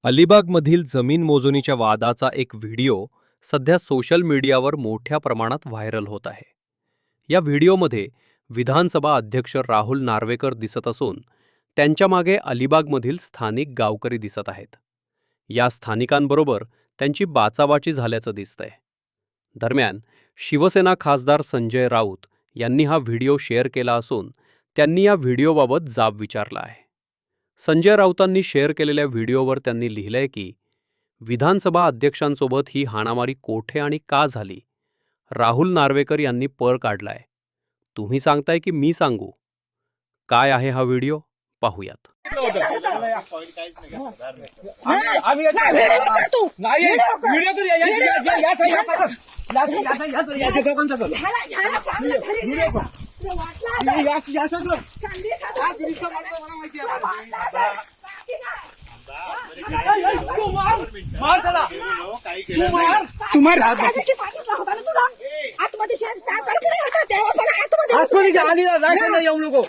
अलिबागमधील जमीन मोजणीच्या वादाचा एक व्हिडिओ सध्या सोशल मीडियावर मोठ्या प्रमाणात व्हायरल होत आहे. या व्हिडिओमध्ये विधानसभा अध्यक्ष राहुल नार्वेकर दिसत असून त्यांच्यामागे अलिबागमधील स्थानिक गावकरी दिसत आहेत. या स्थानिकांबरोबर त्यांची बाचाबाची झाल्याचं दिसतंय. दरम्यान शिवसेना खासदार संजय राऊत यांनी हा व्हिडिओ शेअर केला असून त्यांनी या व्हिडिओबाबत जाब विचारला आहे. संजय राऊतांनी शेअर केलेल्या व्हिडिओवर त्यांनी लिहिलंय की विधानसभा अध्यक्षांसोबत ही हाणामारी कोठे आणि का झाली? राहुल नार्वेकर यांनी पळ काढलाय. तुम्ही सांगताय की मी सांगू? काय आहे हा व्हिडिओ? पाहूयात.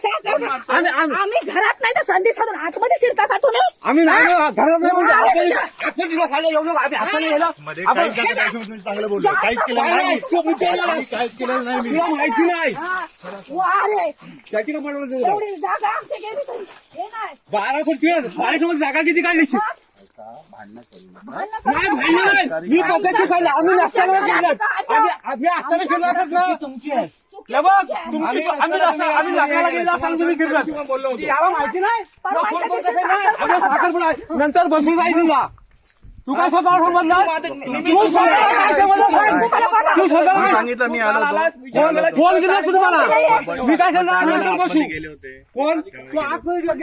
आम्ही घरात नाही तर संधी साधून आतमध्ये शिरता का तुम्ही? आम्ही नाही घरात नाही चांगलं बोललो. काहीच केलं नाही. काहीच केलं नाही. मी माहिती नाही त्याची का एवढी जागा आमची गेली तरी हे नाही. 12 कोटी जागा किती काढली? नाही भांडण नाही. मी पद्धती सांगितलं. आम्ही नसताना केलं. आम्ही असताना केलं असत ना. तुमची आहे आम्ही लग्नाला गेला असताना तुम्ही केलं. याला माहिती नाही. नंतर बसून जाईल तुला. तू काय स्वतः समजला? तू स्वतः सांगितलं. मी आलो फोन केला तुम्हाला. मी काय सांगणार? नंतर बसू कोण? तू आतमध्ये गेला.